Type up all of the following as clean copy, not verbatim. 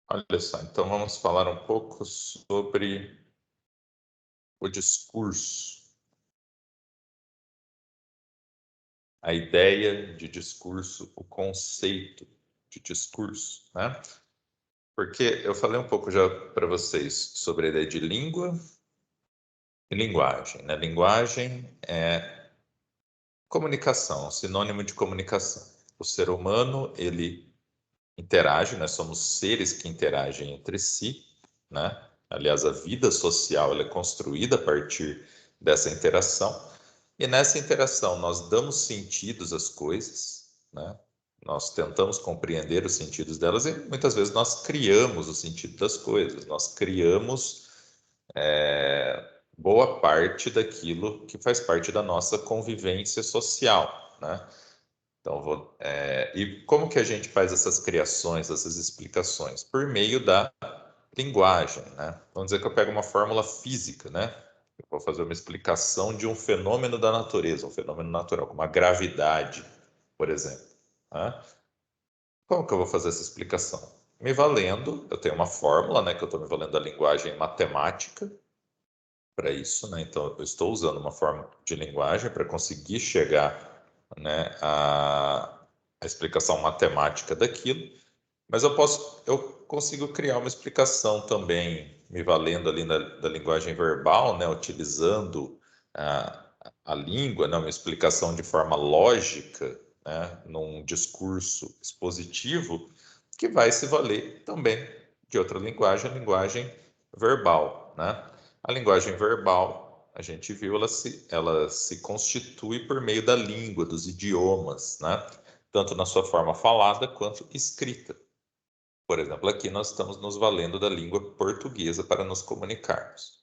Olha só, então vamos falar um pouco sobre o discurso, a ideia de discurso, o conceito de discurso, né? Porque eu falei um pouco já para vocês sobre a ideia de língua e linguagem, né? Linguagem é comunicação, sinônimo de comunicação. O ser humano, ele interage, nós somos seres que interagem entre si, né? Aliás, a vida social ela é construída a partir dessa interação. E nessa interação nós damos sentidos às coisas, né? Nós tentamos compreender os sentidos delas e muitas vezes nós criamos o sentido das coisas, nós criamos boa parte daquilo que faz parte da nossa convivência social, né? Então, e como que a gente faz essas criações, essas explicações? Por meio da linguagem, né? Vamos dizer que eu pego uma fórmula física, né? Eu vou fazer uma explicação de um fenômeno da natureza, um fenômeno natural, como a gravidade, por exemplo, né? Como que eu vou fazer essa explicação? Me valendo, eu tenho uma fórmula, né? Que eu estou me valendo da linguagem matemática para isso, né? Então, eu estou usando uma forma de linguagem para conseguir chegar, né, a explicação matemática daquilo. Mas eu consigo criar uma explicação também, me valendo ali da linguagem verbal, né, utilizando a língua, né, uma explicação de forma lógica, né, num discurso expositivo, que vai se valer também de outra linguagem, a linguagem verbal, né? A linguagem verbal, a gente viu, ela se constitui por meio da língua, dos idiomas, né? Tanto na sua forma falada quanto escrita. Por exemplo, aqui nós estamos nos valendo da língua portuguesa para nos comunicarmos.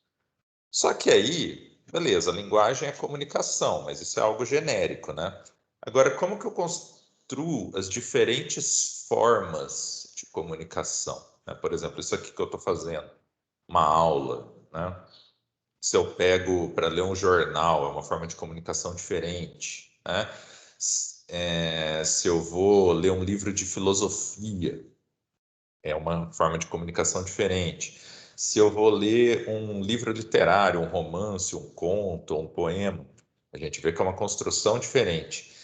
Só que aí, beleza, a linguagem é comunicação, mas isso é algo genérico, né? Agora, como que eu construo as diferentes formas de comunicação, né? Por exemplo, isso aqui que eu estou fazendo, uma aula, né? Se eu pego para ler um jornal, é uma forma de comunicação diferente, né? Se eu vou ler um livro de filosofia, é uma forma de comunicação diferente. Se eu vou ler um livro literário, um romance, um conto, um poema, a gente vê que é uma construção diferente.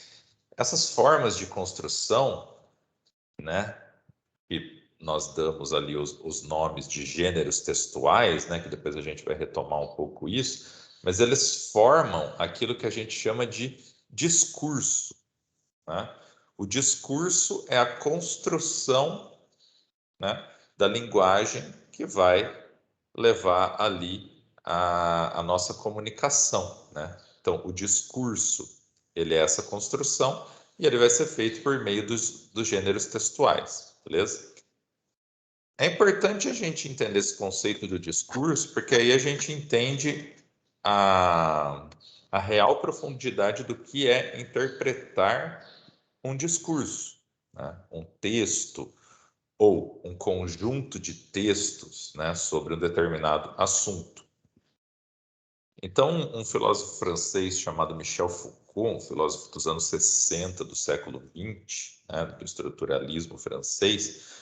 Essas formas de construção, né, que nós damos ali os nomes de gêneros textuais, né, que depois a gente vai retomar um pouco isso, mas eles formam aquilo que a gente chama de discurso, né? O discurso é a construção, né, da linguagem que vai levar ali a nossa comunicação, né? Então, o discurso, ele é essa construção e ele vai ser feito por meio dos gêneros textuais, beleza? É importante a gente entender esse conceito do discurso, porque aí a gente entende a, a real profundidade do que é interpretar um discurso, né? Um texto, ou um conjunto de textos, né, sobre um determinado assunto. Então, um filósofo francês chamado Michel Foucault, um filósofo dos anos 60 do século XX, né, do estruturalismo francês,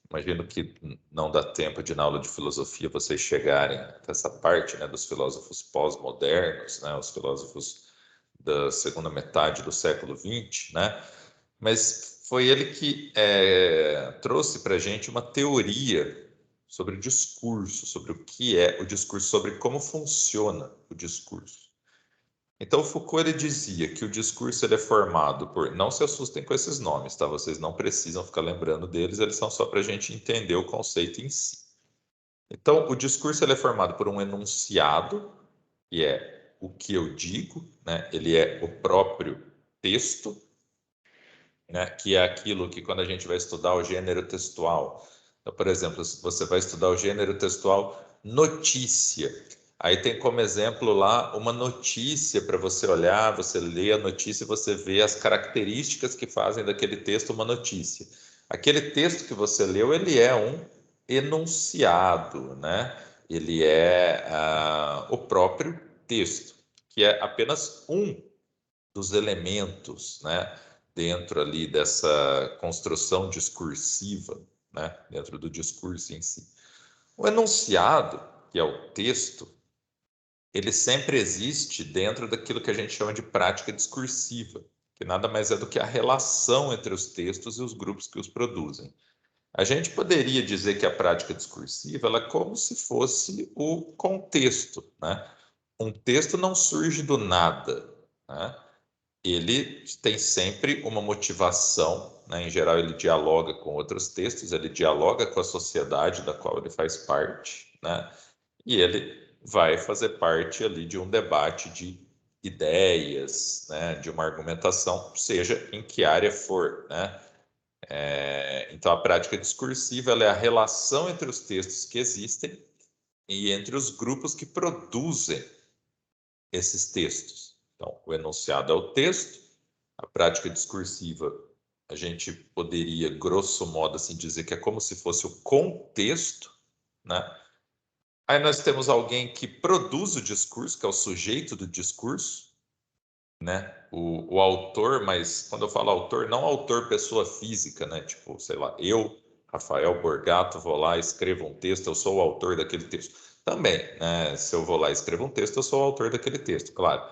imagino que não dá tempo de, na aula de filosofia, vocês chegarem nessa parte, né, dos filósofos pós-modernos, né, os filósofos da segunda metade do século XX, né? Mas foi ele que trouxe para a gente uma teoria sobre o discurso, sobre o que é o discurso, sobre como funciona o discurso. Então, Foucault ele dizia que o discurso ele é formado por. Não se assustem com esses nomes, tá? Vocês não precisam ficar lembrando deles, eles são só para a gente entender o conceito em si. Então, o discurso ele é formado por um enunciado, que é o que eu digo, né? Ele é o próprio texto, né, que é aquilo que quando a gente vai estudar o gênero textual, então, por exemplo, se você vai estudar o gênero textual notícia, aí tem como exemplo lá uma notícia para você olhar, você lê a notícia e você vê as características que fazem daquele texto uma notícia. Aquele texto que você leu, ele é um enunciado, né? Ele é o próprio texto, que é apenas um dos elementos, né, dentro ali dessa construção discursiva. né, dentro do discurso em si. O enunciado, que é o texto, ele sempre existe dentro daquilo que a gente chama de prática discursiva, que nada mais é do que a relação entre os textos e os grupos que os produzem. A gente poderia dizer que a prática discursiva ela é como se fosse o contexto, né? Um texto não surge do nada, né? Ele tem sempre uma motivação, né? Em geral, ele dialoga com outros textos, ele dialoga com a sociedade da qual ele faz parte, né? E ele vai fazer parte ali de um debate de ideias, né? De uma argumentação, seja em que área for, né? Então, a prática discursiva ela é a relação entre os textos que existem e entre os grupos que produzem esses textos. Então, o enunciado é o texto, a prática discursiva, a gente poderia, grosso modo, assim, dizer que é como se fosse o contexto, né? Aí nós temos alguém que produz o discurso, que é o sujeito do discurso, né? O autor, mas quando eu falo autor, não autor pessoa física, né? Tipo, sei lá, eu, Rafael Borgato, vou lá e escrevo um texto, eu sou o autor daquele texto. Também, né? Se eu vou lá e escrevo um texto, eu sou o autor daquele texto, claro.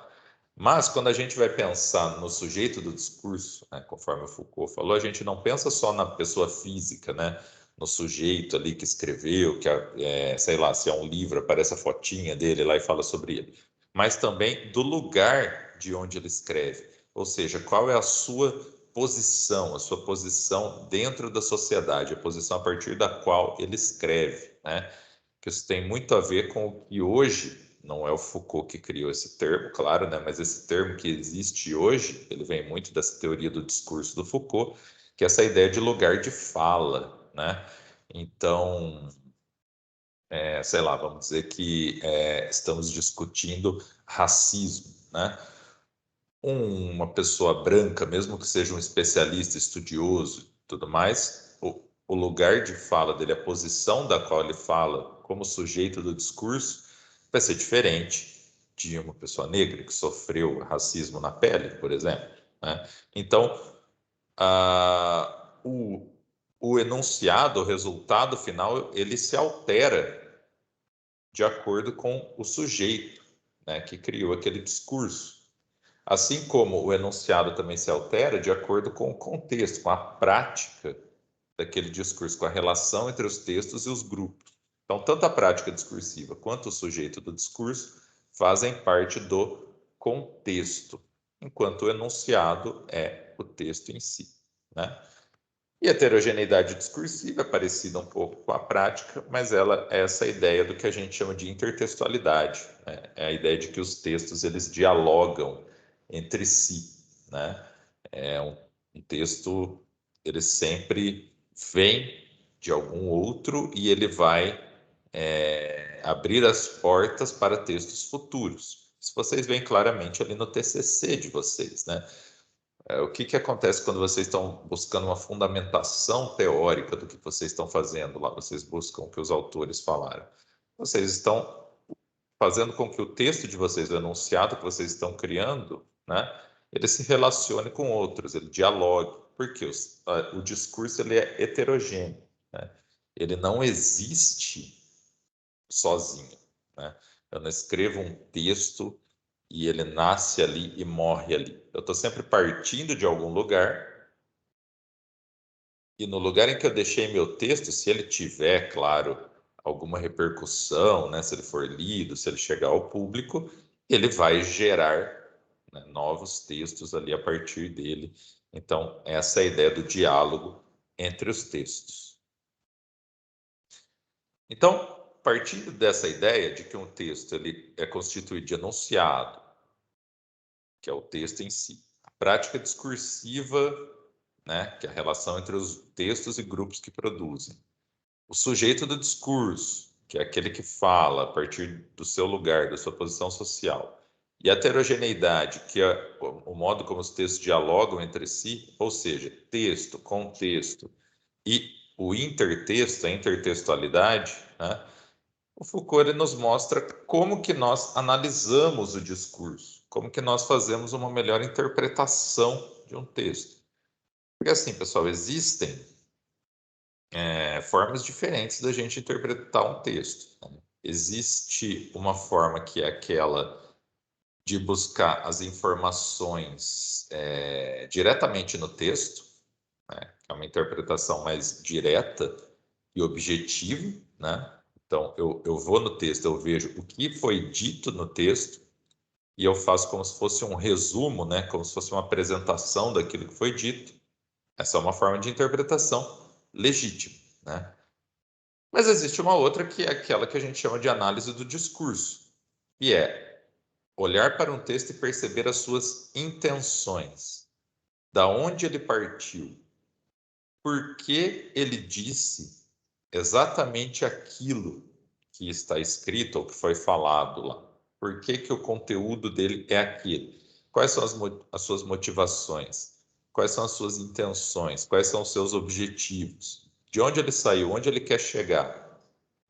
Mas quando a gente vai pensar no sujeito do discurso, né, conforme o Foucault falou, a gente não pensa só na pessoa física, né? No sujeito ali que escreveu, que sei lá, se é um livro, aparece a fotinha dele lá e fala sobre ele, mas também do lugar de onde ele escreve, ou seja, qual é a sua posição dentro da sociedade, a posição a partir da qual ele escreve, né? Que isso tem muito a ver com o que hoje, não é o Foucault que criou esse termo, claro, né? Mas esse termo que existe hoje, ele vem muito dessa teoria do discurso do Foucault, que é essa ideia de lugar de fala, né? Então, sei lá, vamos dizer que estamos discutindo racismo, né? Uma pessoa branca, mesmo que seja um especialista, estudioso e tudo mais, o lugar de fala dele, a posição da qual ele fala como sujeito do discurso, vai ser diferente de uma pessoa negra que sofreu racismo na pele, por exemplo, né? Então, o enunciado, o resultado final, ele se altera de acordo com o sujeito, né, que criou aquele discurso. Assim como o enunciado também se altera de acordo com o contexto, com a prática daquele discurso, com a relação entre os textos e os grupos. Então, tanto a prática discursiva quanto o sujeito do discurso fazem parte do contexto, enquanto o enunciado é o texto em si, né? E a heterogeneidade discursiva é parecida um pouco com a prática, mas ela é essa ideia do que a gente chama de intertextualidade, né? É a ideia de que os textos eles dialogam entre si, né? Um texto ele sempre vem de algum outro e ele vai abrir as portas para textos futuros. Isso vocês veem claramente ali no TCC de vocês, né? O que acontece quando vocês estão buscando uma fundamentação teórica do que vocês estão fazendo lá? Vocês buscam o que os autores falaram. Vocês estão fazendo com que o texto de vocês, o enunciado que vocês estão criando, né, ele se relacione com outros, ele dialogue, porque o discurso ele é heterogêneo, né? Ele não existe sozinho, né? Eu não escrevo um texto e ele nasce ali e morre ali. Eu estou sempre partindo de algum lugar e no lugar em que eu deixei meu texto, se ele tiver, claro, alguma repercussão, né, se ele for lido, se ele chegar ao público, ele vai gerar, né, novos textos ali a partir dele. Então, essa é a ideia do diálogo entre os textos. Então, partindo dessa ideia de que um texto ele é constituído de enunciado, que é o texto em si, a prática discursiva, né, que é a relação entre os textos e grupos que produzem, o sujeito do discurso, que é aquele que fala a partir do seu lugar, da sua posição social, e a heterogeneidade, que é o modo como os textos dialogam entre si, ou seja, texto, contexto e o intertexto, a intertextualidade, né? O Foucault ele nos mostra como que nós analisamos o discurso, como que nós fazemos uma melhor interpretação de um texto. Porque assim, pessoal, existem formas diferentes da gente interpretar um texto, né? Existe uma forma que é aquela de buscar as informações diretamente no texto, né? É uma interpretação mais direta e objetiva, né? Então, eu vou no texto, eu vejo o que foi dito no texto e eu faço como se fosse um resumo, né? Como se fosse uma apresentação daquilo que foi dito. Essa é uma forma de interpretação legítima, né? Mas existe uma outra que é aquela que a gente chama de análise do discurso, que é olhar para um texto e perceber as suas intenções, da onde ele partiu, por que ele disse exatamente aquilo que está escrito ou que foi falado lá. Por que que o conteúdo dele é aquele? Quais são as suas motivações? Quais são as suas intenções? Quais são os seus objetivos? De onde ele saiu? Onde ele quer chegar?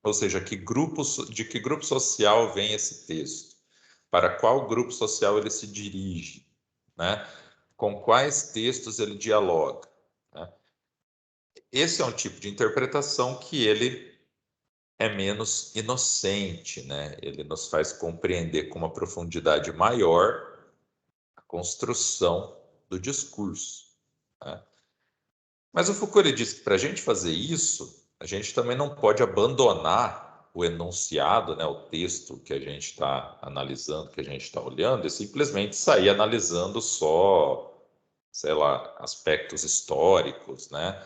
Ou seja, de que grupo social vem esse texto? Para qual grupo social ele se dirige? Né? Com quais textos ele dialoga? Né? Esse é um tipo de interpretação que ele é menos inocente, né? Ele nos faz compreender com uma profundidade maior a construção do discurso, né? Mas o Foucault ele diz que para a gente fazer isso, a gente também não pode abandonar o enunciado, né, o texto que a gente está analisando, que a gente está olhando, e simplesmente sair analisando só, sei lá, aspectos históricos, né,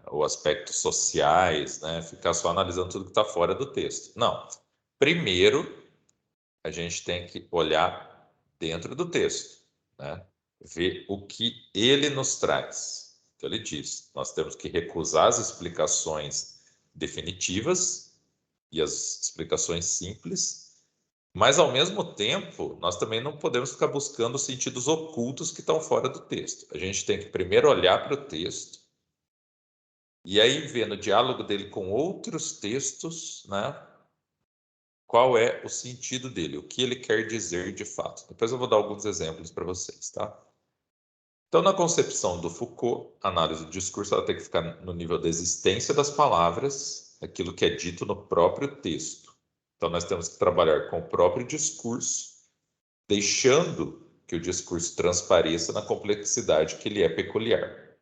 ou aspectos sociais, né, ficar só analisando tudo que está fora do texto. Não. Primeiro, a gente tem que olhar dentro do texto, né? Ver o que ele nos traz. Então, ele diz: nós temos que recusar as explicações definitivas e as explicações simples, mas, ao mesmo tempo, nós também não podemos ficar buscando sentidos ocultos que estão fora do texto. A gente tem que primeiro olhar para o texto e aí ver no diálogo dele com outros textos, né? Qual é o sentido dele, o que ele quer dizer de fato. Depois eu vou dar alguns exemplos para vocês, tá? Então, na concepção do Foucault, a análise do discurso ela tem que ficar no nível da existência das palavras, aquilo que é dito no próprio texto. Então, nós temos que trabalhar com o próprio discurso, deixando que o discurso transpareça na complexidade que ele é peculiar.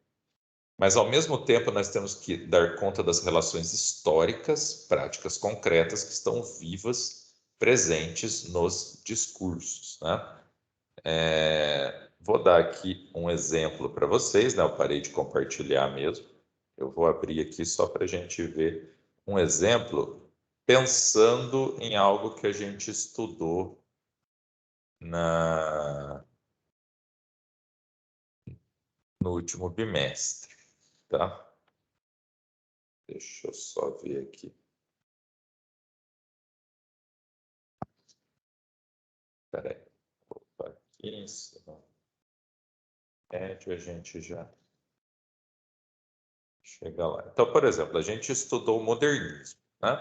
Mas, ao mesmo tempo, nós temos que dar conta das relações históricas, práticas concretas que estão vivas, presentes nos discursos, né? Vou dar aqui um exemplo para vocês, né? Eu parei de compartilhar mesmo. Eu vou abrir aqui só para a gente ver um exemplo, pensando em algo que a gente estudou no último bimestre, tá? Deixa eu só ver aqui. Espera aí. Opa, aqui em cima. Médio, a gente já chega lá. Então, por exemplo, a gente estudou o modernismo, né?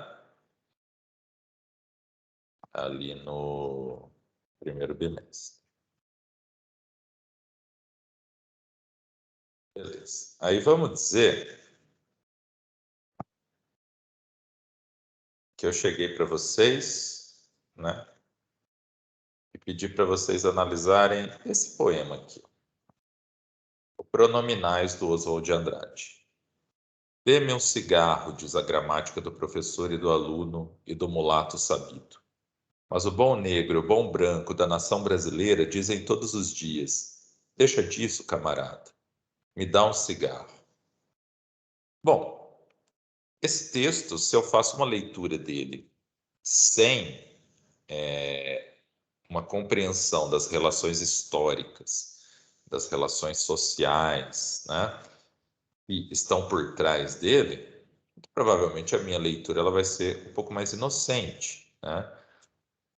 Ali no primeiro bimestre. Beleza. Aí vamos dizer que eu cheguei para vocês, né? E pedi para vocês analisarem esse poema aqui, o Pronominais do Oswald de Andrade. Dê-me um cigarro, diz a gramática do professor e do aluno e do mulato sabido. Mas o bom negro, o bom branco da nação brasileira dizem todos os dias: deixa disso, camarada, me dá um cigarro. Bom, esse texto, se eu faço uma leitura dele sem uma compreensão das relações históricas, das relações sociais, né, que estão por trás dele, provavelmente a minha leitura ela vai ser um pouco mais inocente, né?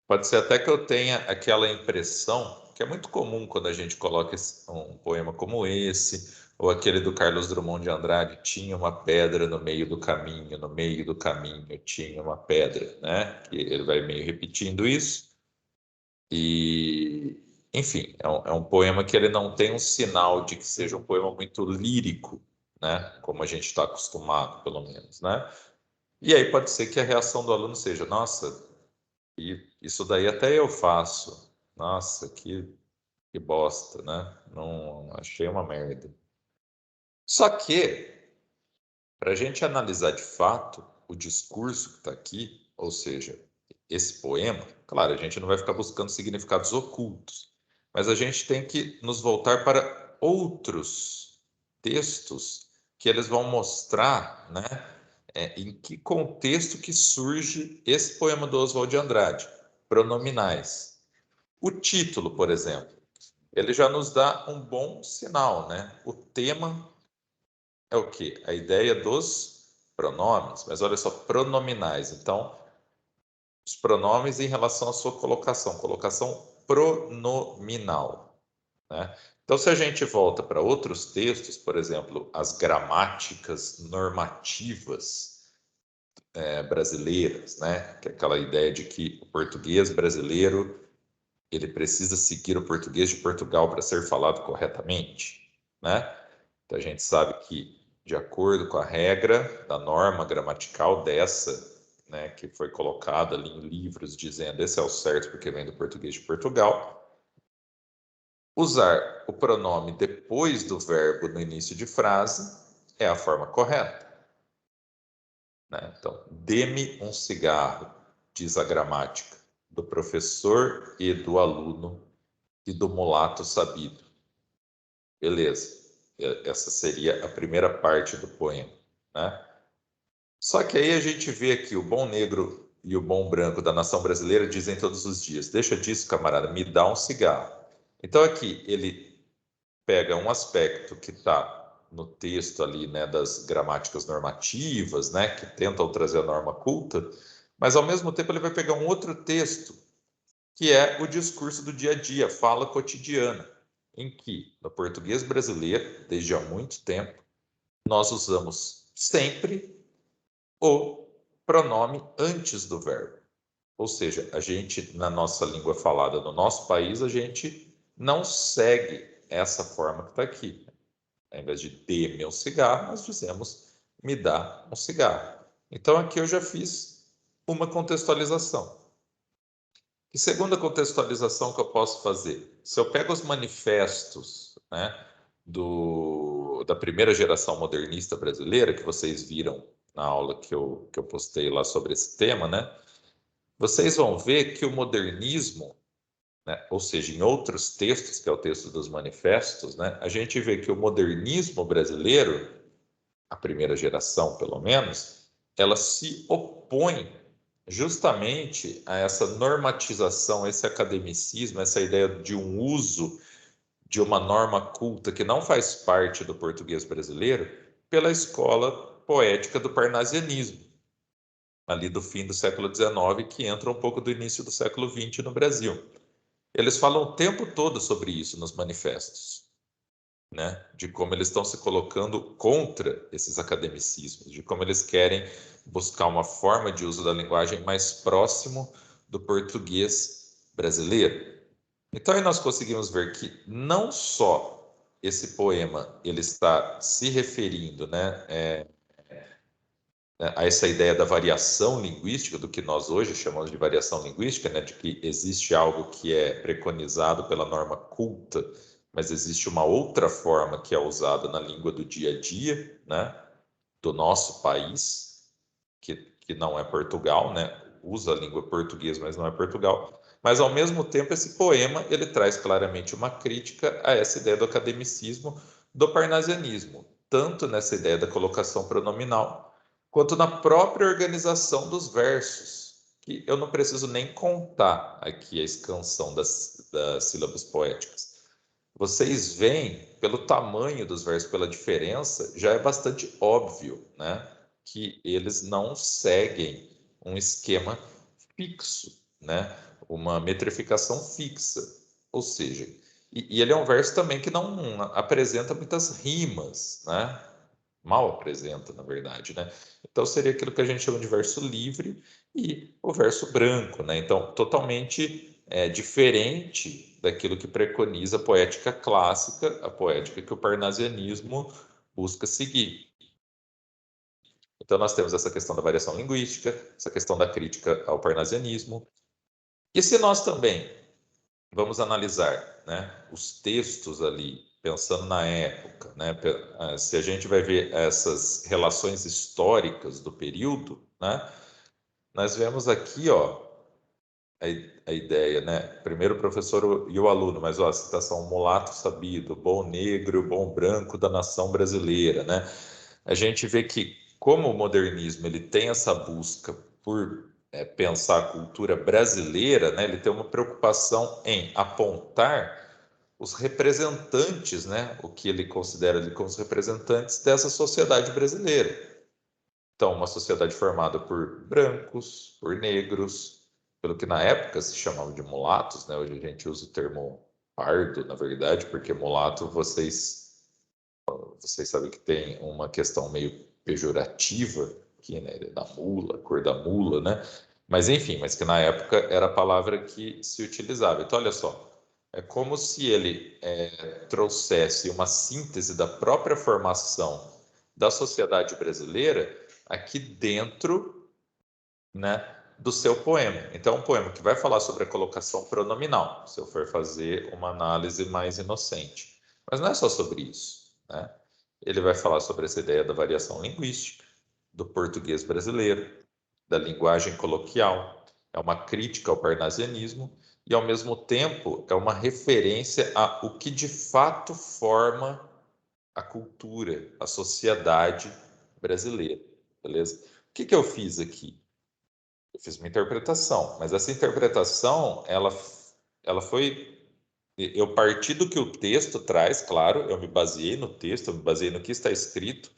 Pode ser até que eu tenha aquela impressão, que é muito comum quando a gente coloca um poema como esse, ou aquele do Carlos Drummond de Andrade, tinha uma pedra no meio do caminho, no meio do caminho tinha uma pedra, né? Que ele vai meio repetindo isso. E, enfim, é um poema que ele não tem um sinal de que seja um poema muito lírico, né? Como a gente está acostumado, pelo menos, né? E aí pode ser que a reação do aluno seja, nossa, isso daí até eu faço. Nossa, que bosta, né? Não achei uma merda. Só que, para a gente analisar de fato o discurso que está aqui, ou seja, esse poema, claro, a gente não vai ficar buscando significados ocultos, mas a gente tem que nos voltar para outros textos que eles vão mostrar, né, em que contexto que surge esse poema do Oswald de Andrade, Pronominais. O título, por exemplo, ele já nos dá um bom sinal, né? O tema é o quê? A ideia dos pronomes, mas olha só, pronominais. Então, os pronomes em relação à sua colocação pronominal, né? Então, se a gente volta para outros textos, por exemplo, as gramáticas normativas brasileiras, né? Que é aquela ideia de que o português brasileiro ele precisa seguir o português de Portugal para ser falado corretamente, né? Então, a gente sabe que, de acordo com a regra da norma gramatical dessa, né, que foi colocada ali em livros dizendo esse é o certo porque vem do português de Portugal, usar o pronome depois do verbo no início de frase é a forma correta, né? Então, dê-me um cigarro, diz a gramática, do professor e do aluno e do mulato sabido. Beleza, essa seria a primeira parte do poema, né? Só que aí a gente vê que o bom negro e o bom branco da nação brasileira dizem todos os dias: deixa disso, camarada, me dá um cigarro. Então aqui ele pega um aspecto que está no texto ali, né, das gramáticas normativas, né, que tentam trazer a norma culta, mas ao mesmo tempo ele vai pegar um outro texto que é o discurso do dia a dia, fala cotidiana, em que no português brasileiro, desde há muito tempo, nós usamos sempre o pronome antes do verbo. Ou seja, a gente, na nossa língua falada no nosso país, a gente não segue essa forma que está aqui. Ao invés de dê-me um cigarro, nós dizemos me dá um cigarro. Então aqui eu já fiz uma contextualização. E segunda contextualização que eu posso fazer? Se eu pego os manifestos, né, da primeira geração modernista brasileira, que vocês viram na aula que eu postei lá sobre esse tema, né, vocês vão ver que o modernismo, né, ou seja, em outros textos, que é o texto dos manifestos, né, a gente vê que o modernismo brasileiro, a primeira geração pelo menos, ela se opõe justamente a essa normatização, esse academicismo, essa ideia de um uso de uma norma culta que não faz parte do português brasileiro, pela escola poética do parnasianismo, ali do fim do século XIX, que entra um pouco do início do século XX no Brasil. Eles falam o tempo todo sobre isso nos manifestos, né? De como eles estão se colocando contra esses academicismos, de como eles querem buscar uma forma de uso da linguagem mais próximo do português brasileiro. Então, aí nós conseguimos ver que não só esse poema ele está se referindo, né, a essa ideia da variação linguística, do que nós hoje chamamos de variação linguística, né, de que existe algo que é preconizado pela norma culta, mas existe uma outra forma que é usada na língua do dia a dia, né, do nosso país, que não é Portugal, né, usa a língua portuguesa, mas não é Portugal. Mas, ao mesmo tempo, esse poema ele traz claramente uma crítica a essa ideia do academicismo, do parnasianismo, tanto nessa ideia da colocação pronominal, quanto na própria organização dos versos, que eu não preciso nem contar aqui a escansão das sílabas poéticas. Vocês veem, pelo tamanho dos versos, pela diferença, já é bastante óbvio, né, que eles não seguem um esquema fixo, né, uma metrificação fixa. Ou seja, e ele é um verso também que não apresenta muitas rimas, né? Mal apresenta, na verdade, né? Então seria aquilo que a gente chama de verso livre e o verso branco, né? Então, totalmente diferente daquilo que preconiza a poética clássica, a poética que o parnasianismo busca seguir. Então, nós temos essa questão da variação linguística, essa questão da crítica ao parnasianismo. E se nós também vamos analisar, né, os textos ali, pensando na época, né, se a gente vai ver essas relações históricas do período, né, nós vemos aqui, ó, a ideia, né? Primeiro o professor e o aluno, mas ó, a citação mulato sabido, bom negro, bom branco da nação brasileira, né? A gente vê que como o modernismo ele tem essa busca por pensar a cultura brasileira, né? Ele tem uma preocupação em apontar os representantes, né? O que ele considera ali como os representantes dessa sociedade brasileira. Então, uma sociedade formada por brancos, por negros, pelo que na época se chamava de mulatos, né? Hoje a gente usa o termo pardo, na verdade, porque mulato vocês sabem que tem uma questão meio pejorativa aqui, né? Da mula, cor da mula, né? Mas enfim, mas que na época era a palavra que se utilizava. Então, olha só, é como se ele trouxesse uma síntese da própria formação da sociedade brasileira aqui dentro, né, do seu poema. Então, um poema que vai falar sobre a colocação pronominal, se eu for fazer uma análise mais inocente. Mas não é só sobre isso, né? Ele vai falar sobre essa ideia da variação linguística, do português brasileiro, da linguagem coloquial, é uma crítica ao parnasianismo e, ao mesmo tempo, é uma referência a o que de fato forma a cultura, a sociedade brasileira, beleza? O que eu fiz aqui? Eu fiz uma interpretação, mas essa interpretação, ela foi... Eu parti do que o texto traz, claro, eu me baseei no texto, eu me baseei no que está escrito,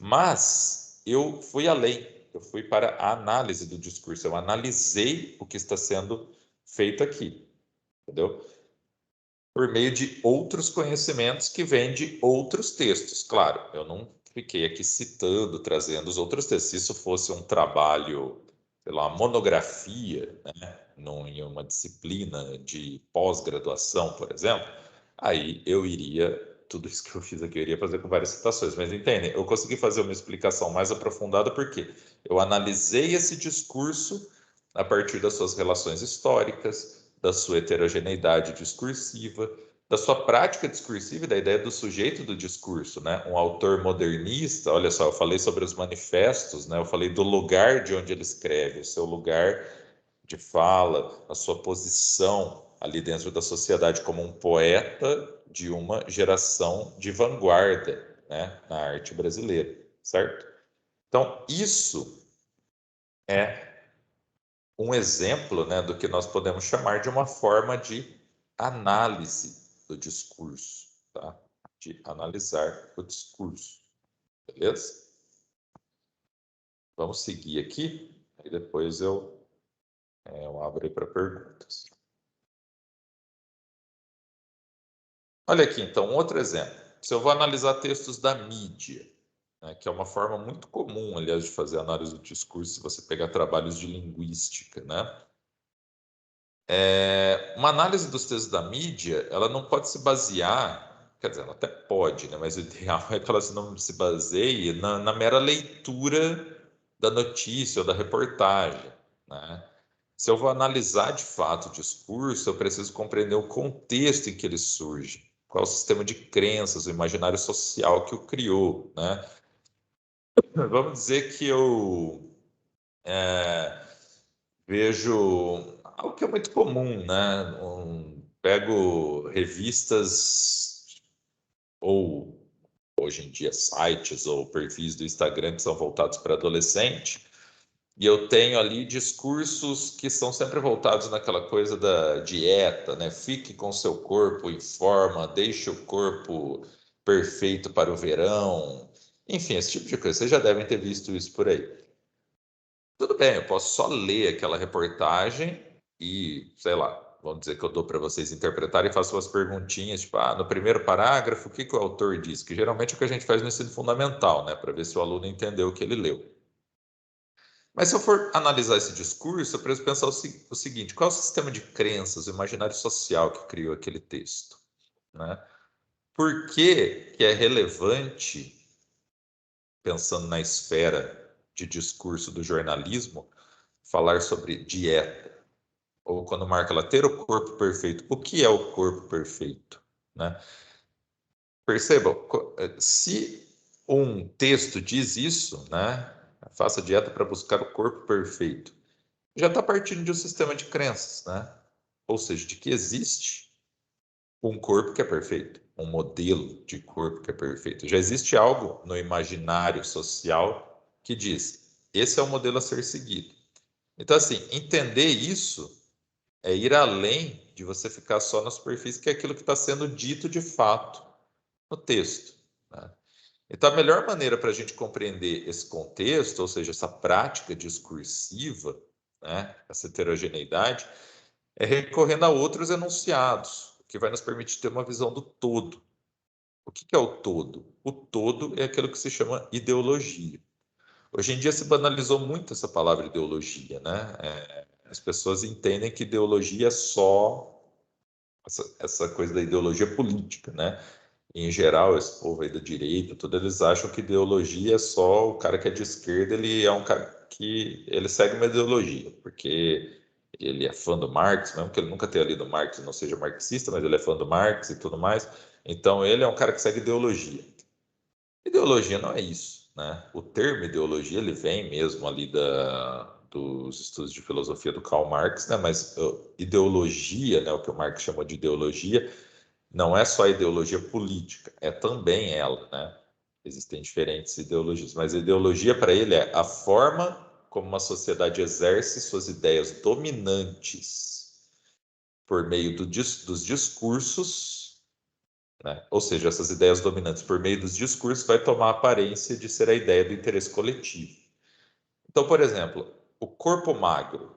mas eu fui além, eu fui para a análise do discurso, eu analisei o que está sendo feito aqui, entendeu? Por meio de outros conhecimentos que vêm de outros textos. Claro, eu não fiquei aqui citando, trazendo os outros textos. Se isso fosse um trabalho, sei lá, uma monografia, né, em uma disciplina de pós-graduação, por exemplo, aí eu iria, tudo isso que eu fiz aqui, eu iria fazer com várias citações. Mas entendem, eu consegui fazer uma explicação mais aprofundada porque eu analisei esse discurso a partir das suas relações históricas, da sua heterogeneidade discursiva, da sua prática discursiva e da ideia do sujeito do discurso, né? Um autor modernista, olha só, eu falei sobre os manifestos, né? Eu falei do lugar de onde ele escreve, o seu lugar de fala, a sua posição ali dentro da sociedade como um poeta de uma geração de vanguarda, né? Na arte brasileira, certo? Então, isso é um exemplo, né, do que nós podemos chamar de uma forma de análise do discurso, tá? De analisar o discurso, beleza? Vamos seguir aqui, e depois eu abro aí para perguntas. Olha aqui, então, um outro exemplo. Se eu vou analisar textos da mídia, né, que é uma forma muito comum, aliás, de fazer análise do discurso, se você pegar trabalhos de linguística, né? Uma análise dos textos da mídia, ela não pode se basear, quer dizer, ela até pode, né? Mas o ideal é que ela não se baseie na mera leitura da notícia ou da reportagem, né? Se eu vou analisar de fato o discurso, eu preciso compreender o contexto em que ele surge, qual é o sistema de crenças, o imaginário social que o criou, né? Vamos dizer que eu vejo algo que é muito comum, né? Pego revistas ou hoje em dia sites ou perfis do Instagram que são voltados para adolescente e eu tenho ali discursos que são sempre voltados naquela coisa da dieta, né? Fique com seu corpo em forma, deixe o corpo perfeito para o verão. Enfim, esse tipo de coisa. Vocês já devem ter visto isso por aí. Tudo bem, eu posso só ler aquela reportagem e, sei lá, vamos dizer que eu dou para vocês interpretarem e faço umas perguntinhas, tipo, no primeiro parágrafo, o que que o autor diz? Que geralmente é o que a gente faz no ensino fundamental, né, para ver se o aluno entendeu o que ele leu. Mas se eu for analisar esse discurso, eu preciso pensar o seguinte: qual é o sistema de crenças, o imaginário social que criou aquele texto, né? Por que que é relevante pensando na esfera de discurso do jornalismo, falar sobre dieta, ou quando marca lá, ter o corpo perfeito. O que é o corpo perfeito? Né? Percebam, se um texto diz isso, né? Faça dieta para buscar o corpo perfeito, já está partindo de um sistema de crenças, né? Ou seja, de que existe um corpo que é perfeito, um modelo de corpo que é perfeito. Já existe algo no imaginário social que diz, esse é o modelo a ser seguido. Então, assim, entender isso é ir além de você ficar só na superfície, que é aquilo que está sendo dito de fato no texto, né? Então, a melhor maneira para a gente compreender esse contexto, ou seja, essa prática discursiva, né, essa heterogeneidade, é recorrendo a outros enunciados, o que vai nos permitir ter uma visão do todo. O que é o todo? O todo é aquilo que se chama ideologia. Hoje em dia se banalizou muito essa palavra ideologia, né? As pessoas entendem que ideologia é só essa coisa da ideologia política, né? Em geral, esse povo aí da direita, tudo, eles acham que ideologia é só o cara que é de esquerda, ele é um cara que ele segue uma ideologia, porque ele é fã do Marx, mesmo que ele nunca tenha lido Marx e não seja marxista, mas ele é fã do Marx e tudo mais. Então, ele é um cara que segue ideologia. Ideologia não é isso, né? O termo ideologia, ele vem mesmo ali dos estudos de filosofia do Karl Marx, né? Mas ideologia, né, o que o Marx chamou de ideologia, não é só a ideologia política, é também ela, né? Existem diferentes ideologias, mas a ideologia para ele é a forma como uma sociedade exerce suas ideias dominantes por meio dos discursos, né? Ou seja, essas ideias dominantes por meio dos discursos vai tomar a aparência de ser a ideia do interesse coletivo. Então, por exemplo, o corpo magro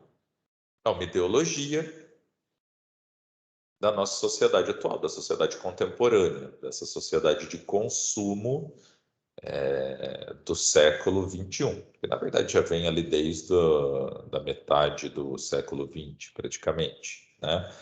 é uma ideologia da nossa sociedade atual, da sociedade contemporânea, dessa sociedade de consumo do século XXI, que na verdade já vem ali desde da metade do século XX, praticamente, né?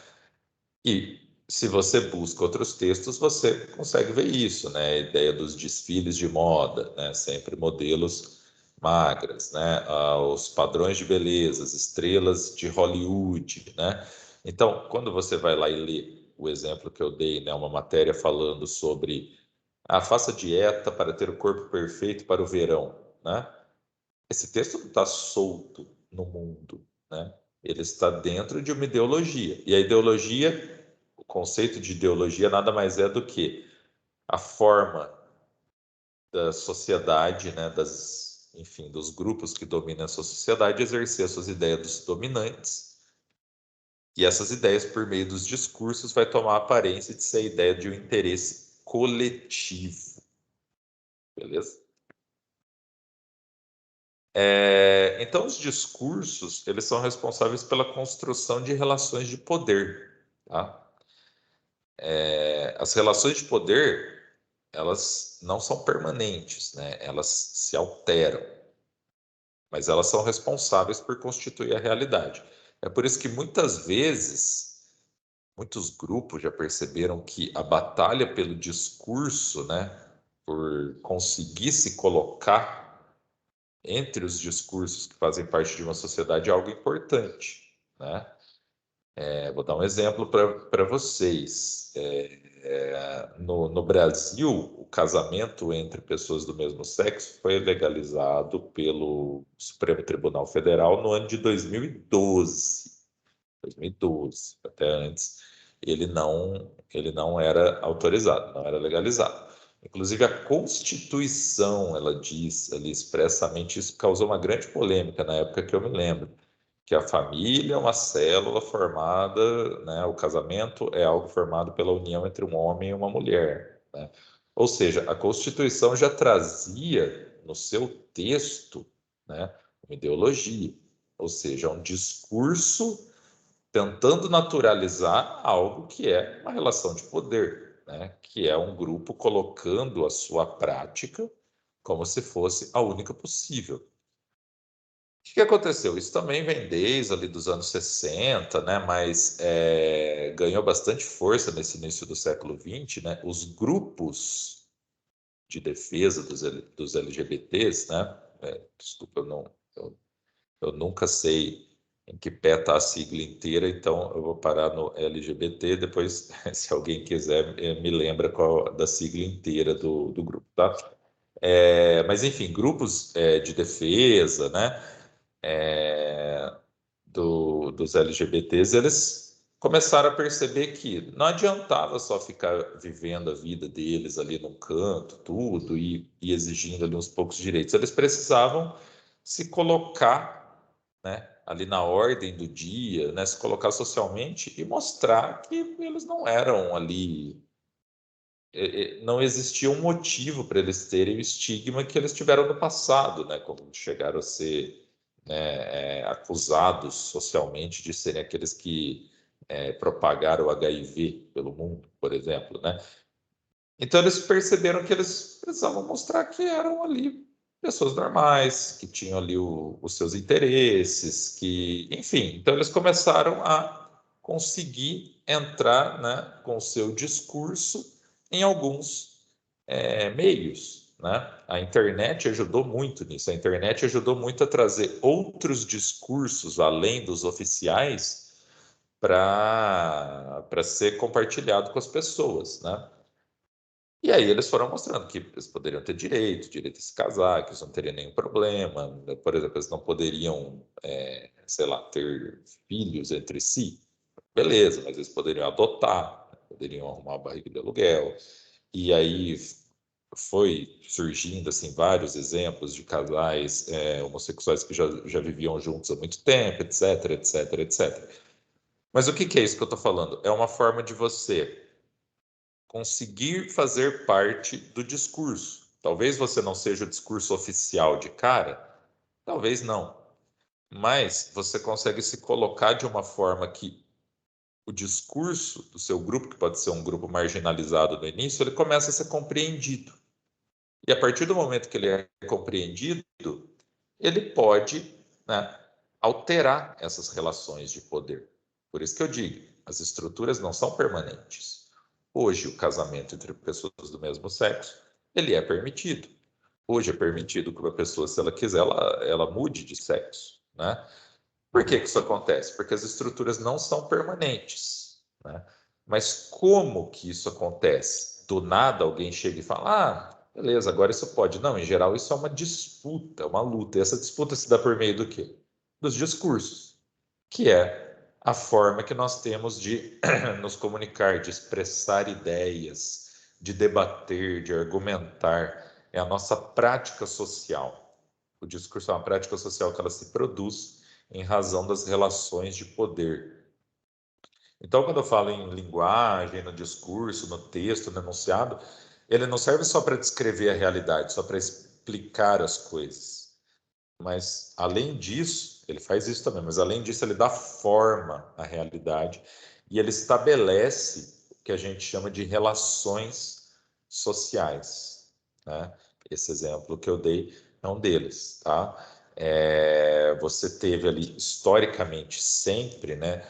E se você busca outros textos, você consegue ver isso, né? A ideia dos desfiles de moda, né? Sempre modelos magras, né? Os padrões de beleza, as estrelas de Hollywood, né? Então, quando você vai lá e lê o exemplo que eu dei, né? Uma matéria falando sobre faça dieta para ter o corpo perfeito para o verão, né? Esse texto não está solto no mundo, né? Ele está dentro de uma ideologia. E a ideologia, o conceito de ideologia nada mais é do que a forma da sociedade, né, enfim, dos grupos que dominam essa sociedade, exercer as suas ideias dos dominantes. E essas ideias, por meio dos discursos, vai tomar a aparência de ser a ideia de um interesse coletivo. Beleza? Então, os discursos, eles são responsáveis pela construção de relações de poder, tá? As relações de poder, elas não são permanentes, né? Elas se alteram, mas elas são responsáveis por constituir a realidade. É por isso que muitas vezes, muitos grupos já perceberam que a batalha pelo discurso, né, por conseguir se colocar entre os discursos que fazem parte de uma sociedade é algo importante, né? Vou dar um exemplo para vocês. No Brasil, o casamento entre pessoas do mesmo sexo foi legalizado pelo Supremo Tribunal Federal no ano de 2012. 2012, até antes, ele não era autorizado, não era legalizado. Inclusive, a Constituição, ela diz ali expressamente, isso causou uma grande polêmica na época que eu me lembro, que a família é uma célula formada, né, o casamento é algo formado pela união entre um homem e uma mulher, né? Ou seja, a Constituição já trazia no seu texto, né, uma ideologia, ou seja, um discurso tentando naturalizar algo que é uma relação de poder, né? Que é um grupo colocando a sua prática como se fosse a única possível. O que aconteceu? Isso também vem desde ali dos anos 60, né? Mas ganhou bastante força nesse início do século XX, né? Os grupos de defesa dos LGBTs, né? Desculpa, eu nunca sei em que pé está a sigla inteira, então eu vou parar no LGBT, depois, se alguém quiser, me lembra qual da sigla inteira do grupo, tá? Mas, enfim, grupos de defesa, né? Dos LGBTs, eles começaram a perceber que não adiantava só ficar vivendo a vida deles ali num canto, tudo, e exigindo ali uns poucos direitos. Eles precisavam se colocar, né, ali na ordem do dia, né, se colocar socialmente e mostrar que eles não eram ali. Não existia um motivo para eles terem o estigma que eles tiveram no passado, né, como chegaram a ser, né, acusados socialmente de serem aqueles que propagaram o HIV pelo mundo, por exemplo, né? Então eles perceberam que eles precisavam mostrar que eram ali pessoas normais, que tinham ali os seus interesses, que, enfim, então eles começaram a conseguir entrar, né, com o seu discurso em alguns meios, né? A internet ajudou muito nisso. A internet ajudou muito a trazer outros discursos além dos oficiais para ser compartilhado com as pessoas, né? E aí eles foram mostrando que eles poderiam ter direito a se casar, que isso não teria nenhum problema. Por exemplo, eles não poderiam, sei lá, ter filhos entre si. Beleza, mas eles poderiam adotar, poderiam arrumar uma barriga de aluguel. E aí foi surgindo assim vários exemplos de casais homossexuais que já viviam juntos há muito tempo, etc, etc, etc. Mas o que é isso que eu estou falando? É uma forma de você conseguir fazer parte do discurso. Talvez você não seja o discurso oficial de cara, talvez não, mas você consegue se colocar de uma forma que o discurso do seu grupo, que pode ser um grupo marginalizado no início, ele começa a ser compreendido. E a partir do momento que ele é compreendido, ele pode, né, alterar essas relações de poder. Por isso que eu digo, as estruturas não são permanentes. Hoje, o casamento entre pessoas do mesmo sexo, ele é permitido. Hoje é permitido que uma pessoa, se ela quiser, ela mude de sexo, né? Por que isso acontece? Porque as estruturas não são permanentes, né? Mas como que isso acontece? Do nada alguém chega e fala, beleza, agora isso pode. Não, em geral isso é uma disputa, uma luta. E essa disputa se dá por meio do quê? Dos discursos, que é a forma que nós temos de nos comunicar, de expressar ideias, de debater, de argumentar. É a nossa prática social. O discurso é uma prática social que ela se produz em razão das relações de poder. Então, quando eu falo em linguagem, no discurso, no texto, no enunciado, ele não serve só para descrever a realidade, só para explicar as coisas. Mas, além disso, ele faz isso também, mas além disso, ele dá forma à realidade e ele estabelece o que a gente chama de relações sociais, né? Esse exemplo que eu dei é um deles, tá? Você teve ali, historicamente, sempre, né,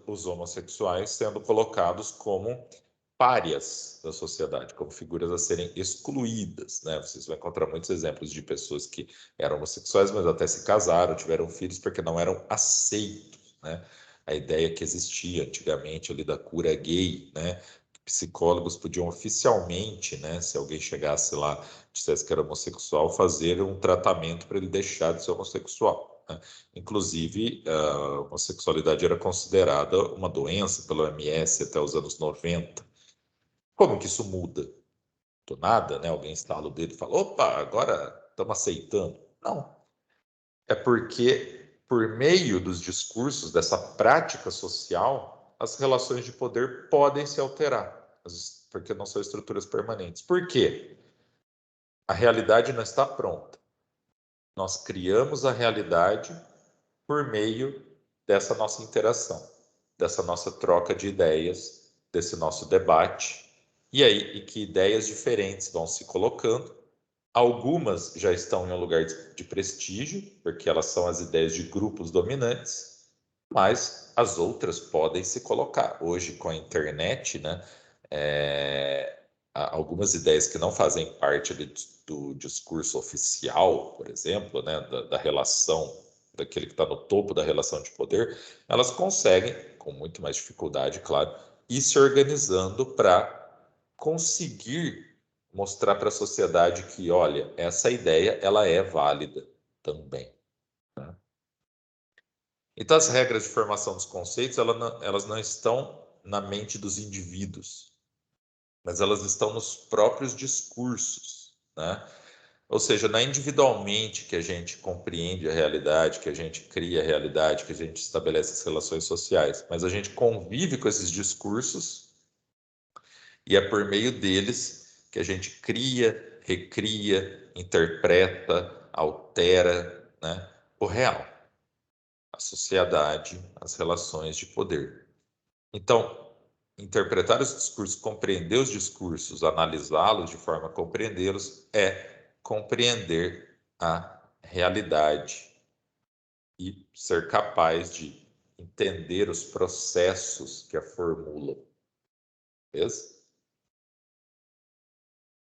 os homossexuais sendo colocados como párias da sociedade, como figuras a serem excluídas, né? Vocês vão encontrar muitos exemplos de pessoas que eram homossexuais, mas até se casaram, tiveram filhos porque não eram aceitos, né? A ideia que existia antigamente ali da cura gay, né? Psicólogos podiam oficialmente, né, se alguém chegasse lá, dissesse que era homossexual, fazer um tratamento para ele deixar de ser homossexual, né? Inclusive, a homossexualidade era considerada uma doença pela OMS até os anos 90. Como que isso muda? Do nada, né? Alguém estala o dedo e fala: opa, agora estamos aceitando. Não. É porque, por meio dos discursos, dessa prática social, as relações de poder podem se alterar, porque não são estruturas permanentes. Por quê? A realidade não está pronta. Nós criamos a realidade por meio dessa nossa interação, dessa nossa troca de ideias, desse nosso debate, e aí e que ideias diferentes vão se colocando. Algumas já estão em um lugar de prestígio, porque elas são as ideias de grupos dominantes, mas as outras podem se colocar. Hoje, com a internet, né, algumas ideias que não fazem parte do discurso oficial, por exemplo, né, da relação, daquele que está no topo da relação de poder, elas conseguem, com muito mais dificuldade, claro, ir se organizando para conseguir mostrar para a sociedade que, olha, essa ideia ela é válida também. Né? Então, as regras de formação dos conceitos, elas não estão na mente dos indivíduos, mas elas estão nos próprios discursos, né? Ou seja, não é individualmente que a gente compreende a realidade, que a gente cria a realidade, que a gente estabelece as relações sociais, mas a gente convive com esses discursos e é por meio deles que a gente cria, recria, interpreta, altera, né, o real, a sociedade, as relações de poder. Então, interpretar os discursos, compreender os discursos, analisá-los de forma a compreendê-los, é compreender a realidade e ser capaz de entender os processos que a formulam. Beleza?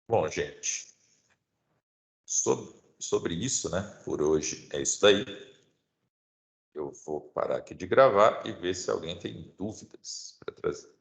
Bom, gente, sobre isso, né? Por hoje é isso daí. Eu vou parar aqui de gravar e ver se alguém tem dúvidas para trazer.